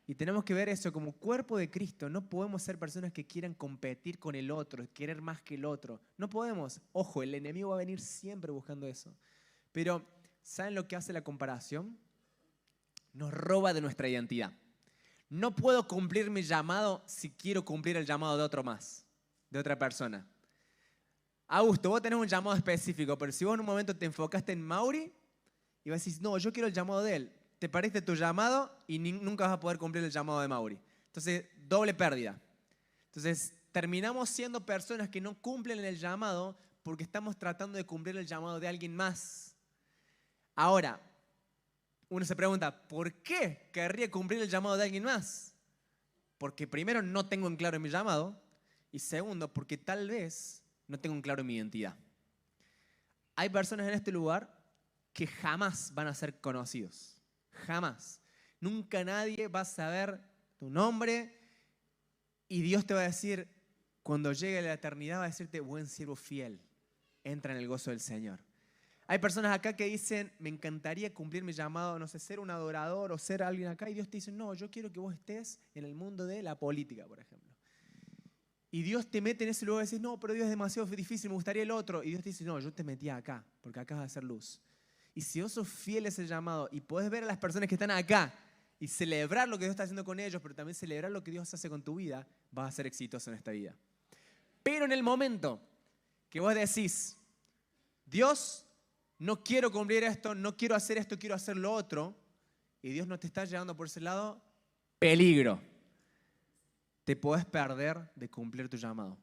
Y tenemos que ver eso como cuerpo de Cristo. No podemos ser personas que quieran competir con el otro, querer más que el otro. No podemos. Ojo, el enemigo va a venir siempre buscando eso. Pero, ¿saben lo que hace la comparación? Nos roba de nuestra identidad. No puedo cumplir mi llamado si quiero cumplir el llamado de otro más, de otra persona. Augusto, vos tenés un llamado específico, pero si vos en un momento te enfocaste en Mauri y vas a decir, no, yo quiero el llamado de él. Te perdiste tu llamado y nunca vas a poder cumplir el llamado de Mauri. Entonces, doble pérdida. Entonces, terminamos siendo personas que no cumplen el llamado porque estamos tratando de cumplir el llamado de alguien más. Ahora, uno se pregunta, ¿por qué querría cumplir el llamado de alguien más? Porque primero no tengo en claro mi llamado y segundo, porque tal vez no tengo en claro mi identidad. Hay personas en este lugar que jamás van a ser conocidos. Jamás. Nunca nadie va a saber tu nombre y Dios te va a decir, cuando llegue la eternidad, va a decirte, buen siervo fiel, entra en el gozo del Señor. Hay personas acá que dicen, me encantaría cumplir mi llamado, no sé, ser un adorador o ser alguien acá, y Dios te dice, no, yo quiero que vos estés en el mundo de la política, por ejemplo. Y Dios te mete en ese lugar y dices, no, pero Dios es demasiado difícil, me gustaría el otro. Y Dios te dice, no, yo te metí acá, porque acá vas a ser luz. Y si vos sos fiel a ese llamado y podés ver a las personas que están acá y celebrar lo que Dios está haciendo con ellos, pero también celebrar lo que Dios hace con tu vida, vas a ser exitoso en esta vida. Pero en el momento que vos decís, Dios, no quiero cumplir esto, no quiero hacer esto, quiero hacer lo otro, y Dios no te está llevando por ese lado, peligro. Te podés perder de cumplir tu llamado.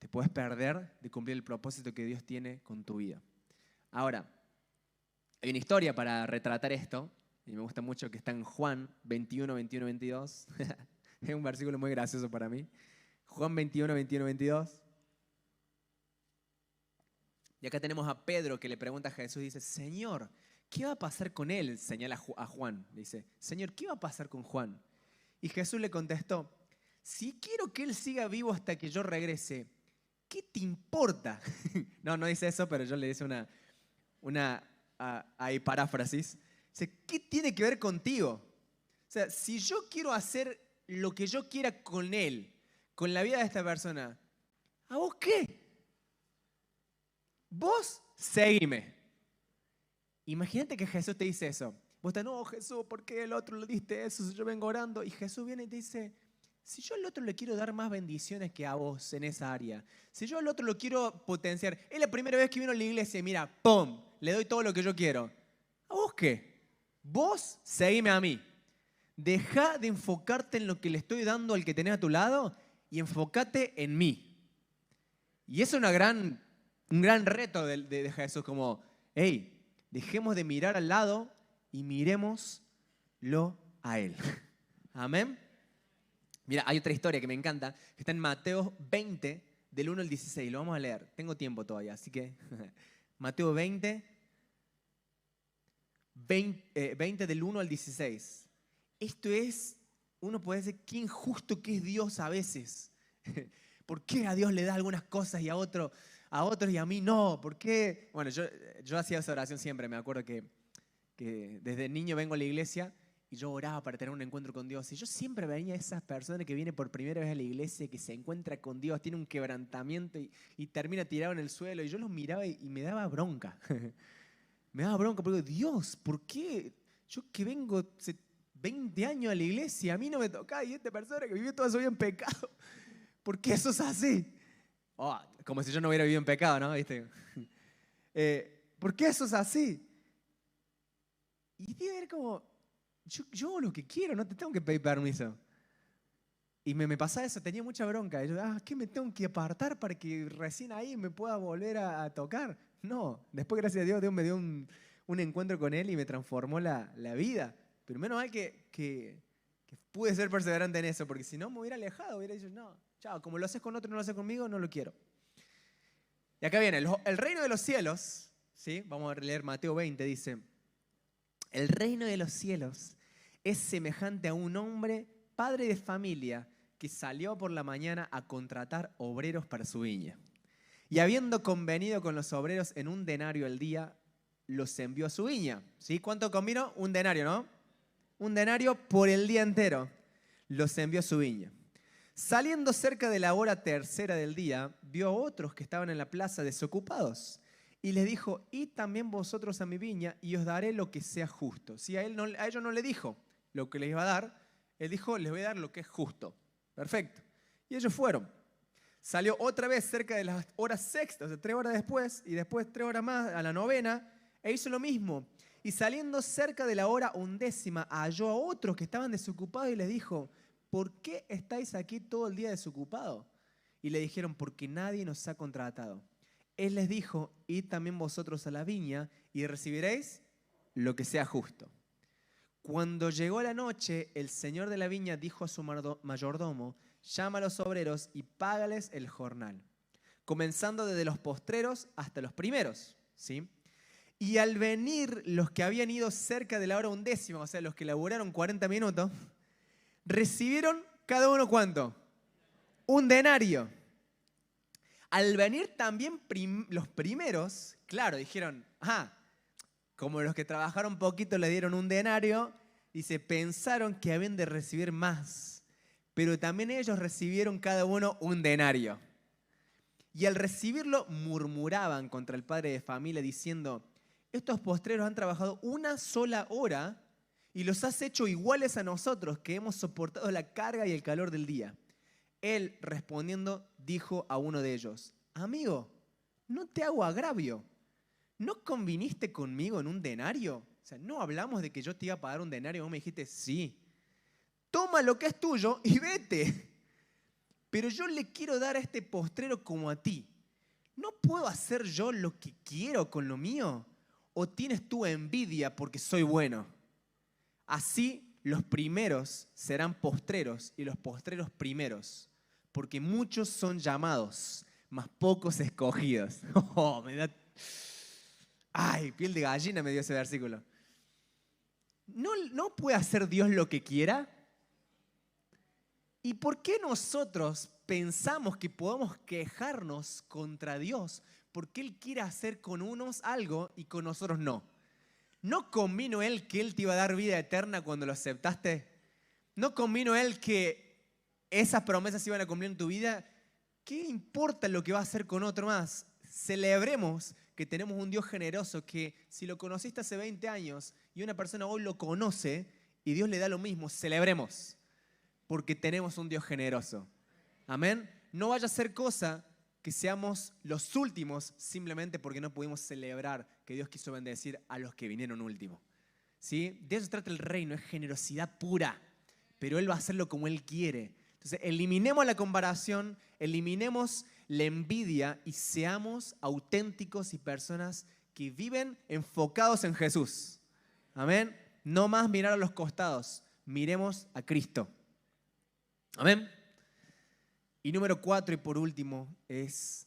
Te podés perder de cumplir el propósito que Dios tiene con tu vida. Ahora, hay una historia para retratar esto, y me gusta mucho que está en Juan 21, 21, 22. Es un versículo muy gracioso para mí. Juan 21, 21, 22. Y acá tenemos a Pedro que le pregunta a Jesús y dice, Señor, ¿qué va a pasar con él? Señala a Juan. Dice, Señor, ¿qué va a pasar con Juan? Y Jesús le contestó, si quiero que él siga vivo hasta que yo regrese, ¿qué te importa? No dice eso, pero yo le hice una paráfrasis. Dice, ¿qué tiene que ver contigo? O sea, si yo quiero hacer lo que yo quiera con él con la vida de esta persona. ¿A vos qué? Vos seguime. Imagínate que Jesús te dice eso. Vos estás, no, Jesús, ¿por qué el otro le diste eso si yo vengo orando? Y Jesús viene y te dice, si yo al otro le quiero dar más bendiciones que a vos en esa área, si yo al otro lo quiero potenciar, es la primera vez que vino a la iglesia y mira, ¡pum!, le doy todo lo que yo quiero. ¿A vos qué? Vos seguime a mí. Deja de enfocarte en lo que le estoy dando al que tenés a tu lado y enfócate en mí. Y eso es un gran reto de Jesús, como, hey, dejemos de mirar al lado y miremoslo a Él. Amén. Mira, hay otra historia que me encanta, que está en Mateo 20, del 1 al 16. Lo vamos a leer. Tengo tiempo todavía, así que Mateo 20, 20 del 1 al 16. Esto es, uno puede decir, qué injusto que es Dios a veces. ¿Por qué a Dios le da algunas cosas y a otros y a mí no? ¿Por qué? Bueno, yo hacía esa oración siempre. Me acuerdo que desde niño vengo a la iglesia y yo oraba para tener un encuentro con Dios. Y yo siempre veía a esas personas que vienen por primera vez a la iglesia, que se encuentra con Dios, tiene un quebrantamiento y termina tirado en el suelo. Y yo los miraba y me daba bronca. Me daba bronca porque Dios, ¿por qué? Yo que vengo hace 20 años a la iglesia, a mí no me toca, y esta persona que vivió toda su vida en pecado, ¿por qué eso es así? Oh, como si yo no hubiera vivido en pecado, ¿no? ¿Viste? ¿Por qué eso es así? Y tiene que ver como, yo hago lo que quiero, no te tengo que pedir permiso. Y me pasaba eso, tenía mucha bronca. Y yo, ¿qué me tengo que apartar para que recién ahí me pueda volver a tocar? No, después gracias a Dios, Dios me dio un encuentro con Él y me transformó la vida. Pero menos mal que pude ser perseverante en eso, porque si no me hubiera alejado, hubiera dicho, no, chao, como lo haces con otro y no lo haces conmigo, no lo quiero. Y acá viene, el reino de los cielos, ¿sí? Vamos a leer Mateo 20, dice, el reino de los cielos es semejante a un hombre, padre de familia, que salió por la mañana a contratar obreros para su viña. Y habiendo convenido con los obreros en 1 denario al día, los envió a su viña. ¿Sí? ¿Cuánto convino? 1 denario, ¿no? 1 denario por el día entero. Los envió a su viña. Saliendo cerca de la hora tercera del día, vio a otros que estaban en la plaza desocupados. Y les dijo, id también vosotros a mi viña y os daré lo que sea justo. ¿Sí? A ellos no le dijo lo que les iba a dar. Él dijo, les voy a dar lo que es justo. Perfecto. Y ellos fueron. Salió otra vez cerca de las horas sextas, o sea, 3 horas después, y después 3 horas más a la novena, e hizo lo mismo. Y saliendo cerca de la hora 11ª, halló a otros que estaban desocupados y les dijo, ¿por qué estáis aquí todo el día desocupados? Y le dijeron, porque nadie nos ha contratado. Él les dijo, id también vosotros a la viña y recibiréis lo que sea justo. Cuando llegó la noche, el señor de la viña dijo a su mayordomo, llama a los obreros y págales el jornal, comenzando desde los postreros hasta los primeros, ¿sí? Y al venir los que habían ido cerca de la hora 11ª, o sea, los que laburaron 40 minutos, recibieron cada uno ¿cuánto? 1 denario. Al venir también los primeros, claro, dijeron, como los que trabajaron poquito le dieron 1 denario, dice, pensaron que habían de recibir más, pero también ellos recibieron cada uno 1 denario. Y al recibirlo murmuraban contra el padre de familia diciendo, estos postreros han trabajado 1 sola hora y los has hecho iguales a nosotros que hemos soportado la carga y el calor del día. Él respondiendo dijo a uno de ellos, amigo, no te hago agravio. ¿No conviniste conmigo en 1 denario? O sea, ¿no hablamos de que yo te iba a pagar 1 denario? Vos me dijiste, sí. Toma lo que es tuyo y vete. Pero yo le quiero dar a este postrero como a ti. ¿No puedo hacer yo lo que quiero con lo mío? ¿O tienes tú envidia porque soy bueno? Así los primeros serán postreros y los postreros primeros. Porque muchos son llamados, mas pocos escogidos. Oh, me da... Ay, piel de gallina me dio ese versículo. ¿No puede hacer Dios lo que quiera? ¿Y por qué nosotros pensamos que podemos quejarnos contra Dios? Porque Él quiere hacer con unos algo y con nosotros no. ¿No convino Él que Él te iba a dar vida eterna cuando lo aceptaste? ¿No convino Él que esas promesas se iban a cumplir en tu vida, ¿qué importa lo que va a hacer con otro más? Celebremos que tenemos un Dios generoso que si lo conociste hace 20 años y una persona hoy lo conoce y Dios le da lo mismo, celebremos porque tenemos un Dios generoso. Amén. No vaya a ser cosa que seamos los últimos simplemente porque no pudimos celebrar que Dios quiso bendecir a los que vinieron último. ¿Sí? De eso se trata el reino, es generosidad pura, pero Él va a hacerlo como Él quiere. Entonces, eliminemos la comparación, eliminemos la envidia y seamos auténticos y personas que viven enfocados en Jesús. Amén. No más mirar a los costados, miremos a Cristo. Amén. Y número 4 y por último es,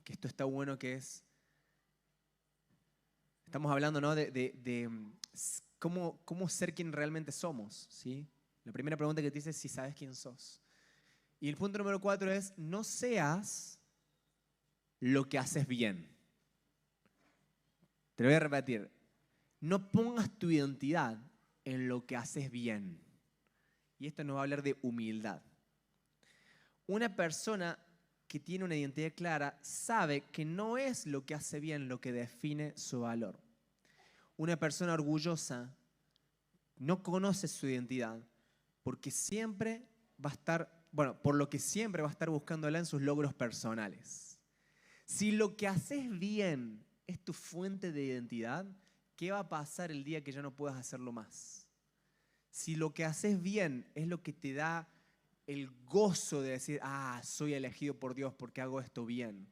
que esto está bueno, que es, estamos hablando, ¿no?, de cómo ser quien realmente somos, ¿sí? La primera pregunta que te dice es si sabes quién sos. Y el punto número 4 es, no seas lo que haces bien. Te lo voy a repetir. No pongas tu identidad en lo que haces bien. Y esto nos va a hablar de humildad. Una persona que tiene una identidad clara sabe que no es lo que hace bien lo que define su valor. Una persona orgullosa no conoce su identidad porque siempre va a estar, por lo que siempre va a estar buscándola en sus logros personales. Si lo que haces bien es tu fuente de identidad, ¿qué va a pasar el día que ya no puedas hacerlo más? Si lo que haces bien es lo que te da el gozo de decir, soy elegido por Dios porque hago esto bien,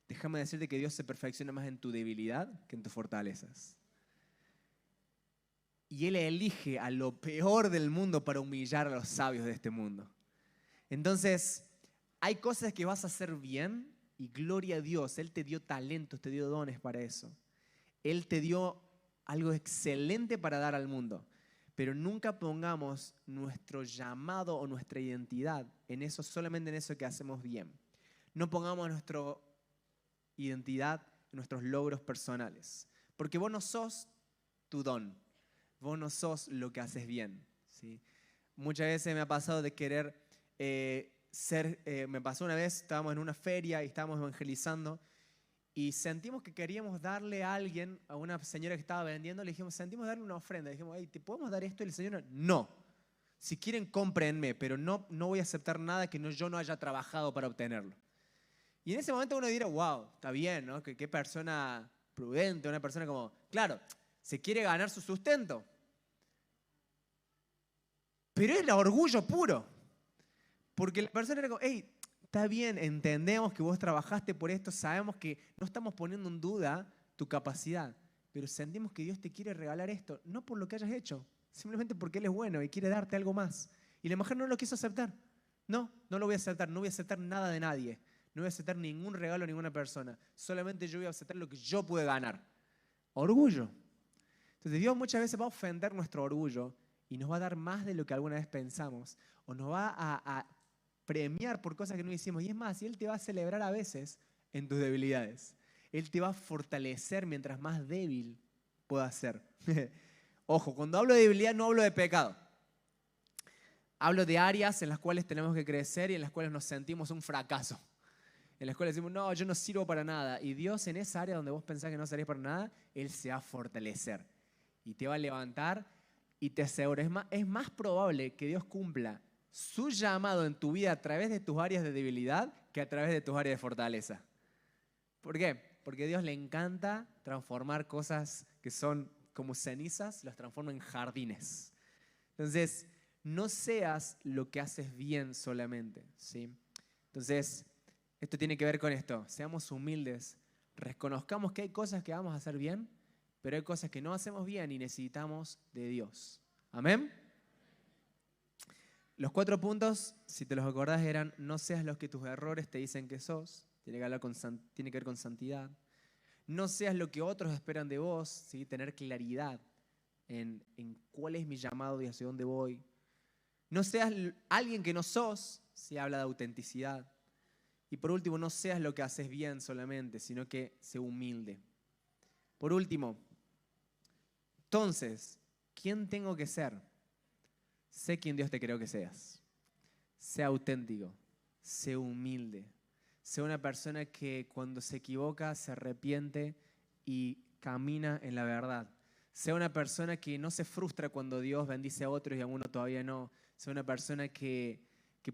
déjame decirte que Dios se perfecciona más en tu debilidad que en tus fortalezas. Y Él elige a lo peor del mundo para humillar a los sabios de este mundo. Entonces, hay cosas que vas a hacer bien y gloria a Dios. Él te dio talentos, te dio dones para eso. Él te dio algo excelente para dar al mundo. Pero nunca pongamos nuestro llamado o nuestra identidad en eso, solamente en eso que hacemos bien. No pongamos nuestra identidad en nuestros logros personales. Porque vos no sos tu don. Vos no sos lo que haces bien, ¿sí? Muchas veces me ha pasado de querer me pasó una vez, estábamos en una feria y estábamos evangelizando y sentimos que queríamos darle a alguien, a una señora que estaba vendiendo, le dijimos, sentimos darle una ofrenda. Le dijimos, ¿te podemos dar esto? Y la señora, no. Si quieren, cómprenme, pero no voy a aceptar nada que yo no haya trabajado para obtenerlo. Y en ese momento uno dirá, wow, está bien, ¿no? Qué persona prudente, una persona como, claro, se quiere ganar su sustento. Pero es el orgullo puro. Porque la persona era como, está bien, entendemos que vos trabajaste por esto, sabemos que no estamos poniendo en duda tu capacidad, pero sentimos que Dios te quiere regalar esto, no por lo que hayas hecho, simplemente porque Él es bueno y quiere darte algo más. Y la mujer no lo quiso aceptar. No lo voy a aceptar, no voy a aceptar nada de nadie, no voy a aceptar ningún regalo a ninguna persona, solamente yo voy a aceptar lo que yo pude ganar. Orgullo. Entonces Dios muchas veces va a ofender nuestro orgullo y nos va a dar más de lo que alguna vez pensamos, o nos va a premiar por cosas que no hicimos. Y es más, y Él te va a celebrar a veces en tus debilidades. Él te va a fortalecer mientras más débil puedas ser. Ojo, cuando hablo de debilidad no hablo de pecado. Hablo de áreas en las cuales tenemos que crecer y en las cuales nos sentimos un fracaso. En las cuales decimos, no, yo no sirvo para nada. Y Dios en esa área donde vos pensás que no servís para nada, Él se va a fortalecer. Y te va a levantar y te aseguro, es más probable que Dios cumpla su llamado en tu vida a través de tus áreas de debilidad que a través de tus áreas de fortaleza. ¿Por qué? Porque a Dios le encanta transformar cosas que son como cenizas, las transforma en jardines. Entonces, no seas lo que haces bien solamente, ¿sí? Entonces, esto tiene que ver con esto. Seamos humildes, reconozcamos que hay cosas que vamos a hacer bien, pero hay cosas que no hacemos bien y necesitamos de Dios. ¿Amén? Los 4 puntos, si te los acordás, eran no seas lo que tus errores te dicen que sos, tiene que ver con santidad. No seas lo que otros esperan de vos, ¿sí? Tener claridad en cuál es mi llamado y hacia dónde voy. No seas alguien que no sos, si habla de autenticidad. Y por último, no seas lo que haces bien solamente, sino que sé humilde. Por último, entonces, ¿quién tengo que ser? Sé quién Dios te creó que seas. sea auténtico, sea humilde, sea una persona que cuando se equivoca se arrepiente y camina en la verdad. Sea una persona que no se frustra cuando Dios bendice a otros y a uno todavía no. Sea una persona que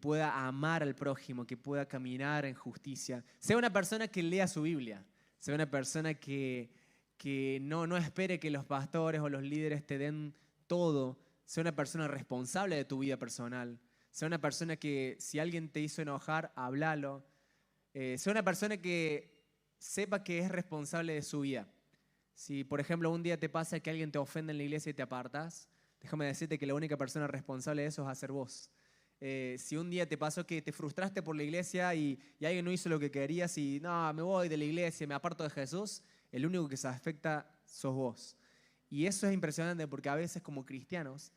pueda amar al prójimo, que pueda caminar en justicia. Sea una persona que lea su Biblia. Sea una persona que no espere que los pastores o los líderes te den todo. Sea una persona responsable de tu vida personal. Sea una persona que si alguien te hizo enojar, háblalo. Sea una persona que sepa que es responsable de su vida. Si, por ejemplo, un día te pasa que alguien te ofende en la iglesia y te apartas, déjame decirte que la única persona responsable de eso es hacer vos. Si un día te pasó que te frustraste por la iglesia y alguien no hizo lo que querías y no, me voy de la iglesia, me aparto de Jesús, el único que se afecta sos vos. Y eso es impresionante porque a veces como cristianos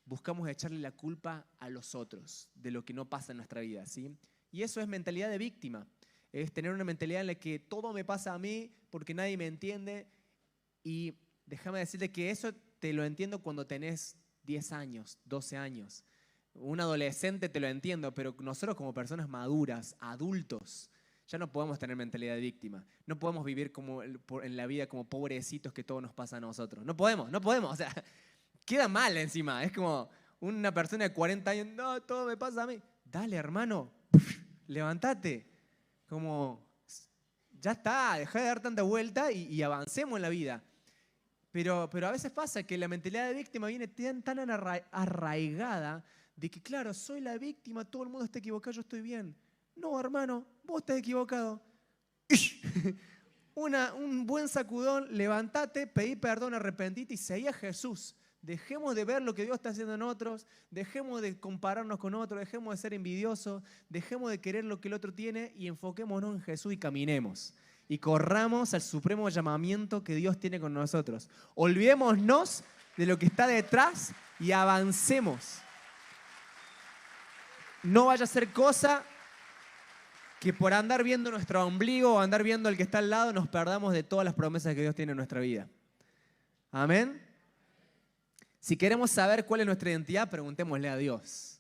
buscamos echarle la culpa a los otros de lo que no pasa en nuestra vida, ¿sí? Y eso es mentalidad de víctima. Es tener una mentalidad en la que todo me pasa a mí porque nadie me entiende. Y déjame decirte que eso te lo entiendo cuando tenés 10 años, 12 años. Un adolescente te lo entiendo, pero nosotros como personas maduras, adultos, ya no podemos tener mentalidad de víctima. No podemos vivir como en la vida como pobrecitos que todo nos pasa a nosotros. No podemos. O sea, queda mal encima. Es como una persona de 40 años, no, todo me pasa a mí. Dale, hermano, levántate. Como, ya está, dejá de dar tanta vuelta y avancemos en la vida. Pero a veces pasa que la mentalidad de víctima viene tan arraigada de que, claro, soy la víctima, todo el mundo está equivocado, yo estoy bien. No, hermano, vos estás equivocado. Un buen sacudón, levantate, pedí perdón, arrepentite y seguí a Jesús. Dejemos de ver lo que Dios está haciendo en otros, dejemos de compararnos con otros, dejemos de ser envidiosos, dejemos de querer lo que el otro tiene y enfoquémonos en Jesús y caminemos. Y corramos al supremo llamamiento que Dios tiene con nosotros. Olvidémonos de lo que está detrás y avancemos. No vaya a ser cosa que por andar viendo nuestro ombligo o andar viendo al que está al lado nos perdamos de todas las promesas que Dios tiene en nuestra vida. Amén. Si queremos saber cuál es nuestra identidad, preguntémosle a Dios.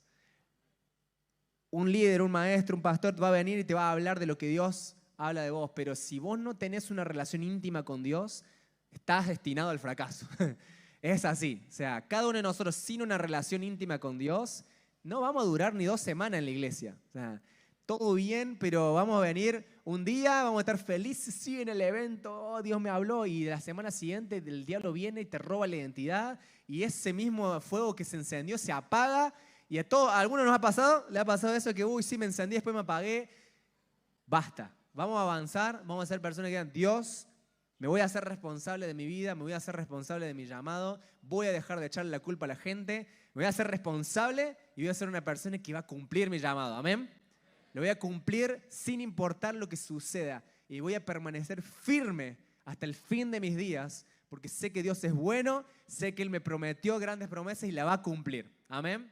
Un líder, un maestro, un pastor va a venir y te va a hablar de lo que Dios habla de vos, pero si vos no tenés una relación íntima con Dios, estás destinado al fracaso. Es así. O sea, cada uno de nosotros sin una relación íntima con Dios, no vamos a durar ni 2 semanas en la iglesia. O sea, todo bien, pero vamos a venir un día, vamos a estar felices, sí, en el evento, oh, Dios me habló, y la semana siguiente el diablo viene y te roba la identidad, y ese mismo fuego que se encendió se apaga, y a algunos nos ha pasado, le ha pasado eso que, uy, sí, me encendí, después me apagué. Basta. Vamos a avanzar, vamos a ser personas que digan, Dios, me voy a hacer responsable de mi vida, me voy a hacer responsable de mi llamado, voy a dejar de echarle la culpa a la gente, me voy a hacer responsable y voy a ser una persona que va a cumplir mi llamado. Amén. Lo voy a cumplir sin importar lo que suceda y voy a permanecer firme hasta el fin de mis días porque sé que Dios es bueno, sé que Él me prometió grandes promesas y la va a cumplir. Amén.